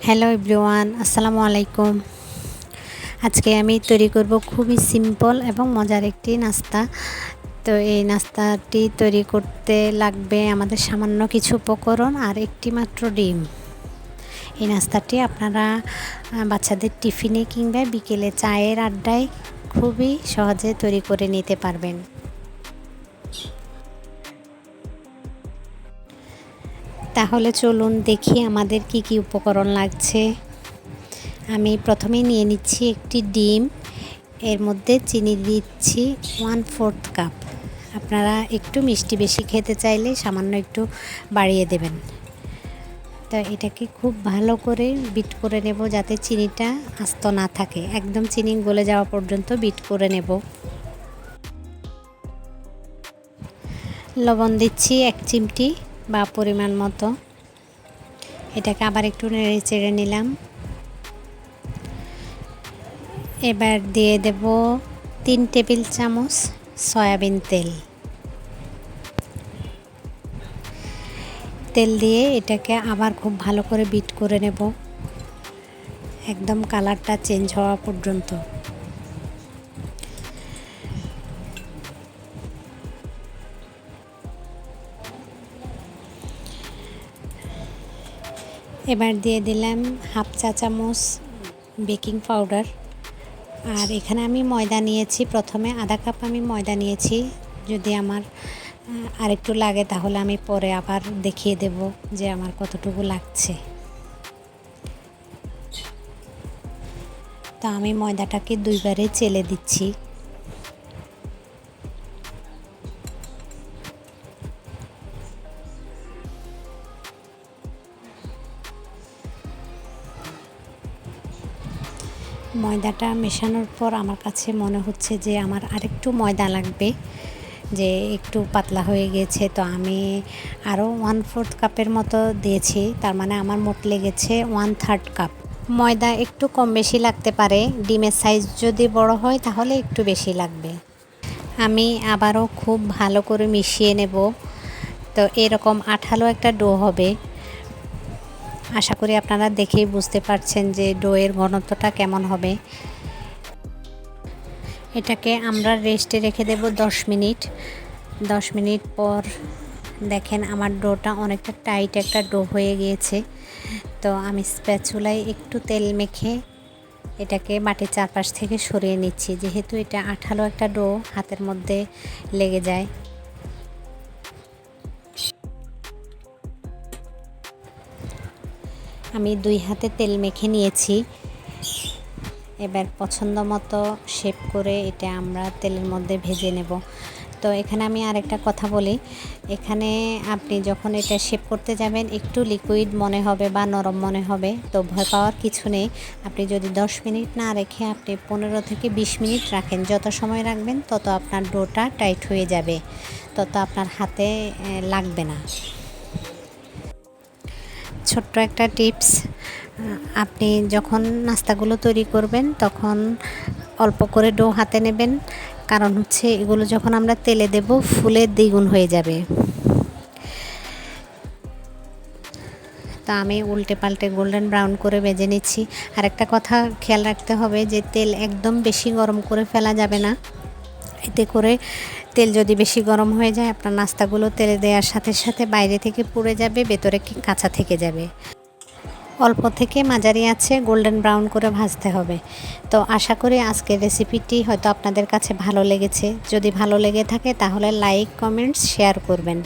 Hello everyone, আসসালামু আলাইকুম। আজকে আমি তৈরি করব খুবই সিম্পল এবং মজার একটি নাস্তা। তো এই নাস্তাটি তৈরি করতে লাগবে আমাদের সামান্য কিছু উপকরণ আর একটি মাত্র ডিম। এই নাস্তাটি আপনারা বাচ্চাদের টিফিনে কিংবা বিকেলে চায়ের আড্ডায় খুবই সহজে তৈরি করে নিতে পারবেন। তাহলে চলুন দেখি আমাদের কি কি উপকরণ লাগছে। আমি প্রথমেই নিয়ে নিচ্ছি একটি ডিম, এর মধ্যে চিনি দিচ্ছি 1/4 কাপ। আপনারা একটু মিষ্টি বেশি খেতে চাইলে সামান্য একটু বাড়িয়ে দেবেন। তো এটাকে খুব ভালো করে বিট করে নেব যাতে চিনিটা আস্ত না থাকে, একদম চিনি গলে যাওয়া পর্যন্ত বিট করে নেব। লবণ দিচ্ছি 1 চিমটি বা পরিমাণ মতো। এটাকে আবার একটু নেড়ে চেড়ে নিলাম। এবার দিয়ে দেব 3 টেবিল চামচ সয়াবিন তেল দিয়ে এটাকে আবার খুব ভালো করে বিট করে নেব, একদম কালারটা চেঞ্জ হওয়া পর্যন্ত। এবার দিয়ে দিলাম 1/2 চা চামচ বেকিং পাউডার। আর এখানে আমি ময়দা নিয়েছি, প্রথমে 1/2 কাপ আমি ময়দা নিয়েছি। যদি আমার আরেকটু লাগে তাহলে আমি পরে আবার দেখিয়ে দেব যে আমার কতটুকু লাগছে। তো আমি ময়দাটাকে 2 বারে চেলে দিচ্ছি। ময়দাটা মেশানোর পর আমার কাছে মনে হচ্ছে যে আমার আরেকটু ময়দা লাগবে, যে একটু পাতলা হয়ে গেছে। তো আমি আরও 1/4 কাপের মতো দিয়েছি, তার মানে আমার মোট লেগেছে 1/3 কাপ। ময়দা একটু কম বেশি লাগতে পারে, ডিমের সাইজ যদি বড় হয় তাহলে একটু বেশি লাগবে। আমি আবারও খুব ভালো করে মিশিয়ে নেব। তো এরকম আঠালো একটা ডো হবে। আশা করি আপনারা দেখেই বুঝতে পারছেন যে ডোয়ের ঘনত্বটা কেমন হবে। এটাকে আমরা রেস্টে রেখে দেব 10 মিনিট। 10 মিনিট পর দেখেন আমার ডোটা অনেকটা টাইট একটা ডো হয়ে গিয়েছে। তো আমি স্প্যাচুলায় একটু তেল মেখে এটাকে বাটির চারপাশ থেকে সরিয়ে নিচ্ছি, যেহেতু এটা আঠালো একটা ডো হাতের মধ্যে লেগে যায়। আমি 2 হাতে তেল মেখে নিয়েছি। এবার পছন্দ মতো শেপ করে এটা আমরা তেলের মধ্যে ভেজে নেব। তো এখানে আমি আরেকটা কথা বলি, এখানে আপনি যখন এটা শেপ করতে যাবেন একটু লিকুইড মনে হবে বা নরম মনে হবে, তো ভয় পাওয়ার কিছু নেই। আপনি যদি 10 মিনিট না রেখে আপনি 15 থেকে 20 মিনিট রাখেন, যত সময় রাখবেন তত আপনার ডোটা টাইট হয়ে যাবে, তত আপনার হাতে লাগবে না। ছোট্ট একটা টিপস, আপনি যখন নাস্তাগুলো তৈরি করবেন তখন অল্প করে ডো হাতে নেবেন, কারণ হচ্ছে এগুলো যখন আমরা তেলে দেব ফুলে দ্বিগুণ হয়ে যাবে। তা আমি উল্টে পাল্টে গোল্ডেন ব্রাউন করে ভেজে নিচ্ছি। আর একটা কথা খেয়াল রাখতে হবে যে তেল একদম বেশি গরম করে ফেলা যাবে না, এতে করে তেল যদি বেশি গরম হয়ে যায় আপনার নাস্তাগুলো তেলে দেওয়ার সাথে সাথে বাইরে থেকে পুড়ে যাবে, ভেতরে কাঁচা থেকে যাবে। অল্প থেকে মাঝারি আছে গোল্ডেন ব্রাউন করে ভাজতে হবে। তো আশা করি আজকের রেসিপিটি হয়তো আপনাদের কাছে ভালো লেগেছে। যদি ভালো লেগে থাকে তাহলে লাইক, কমেন্টস, শেয়ার করবেন।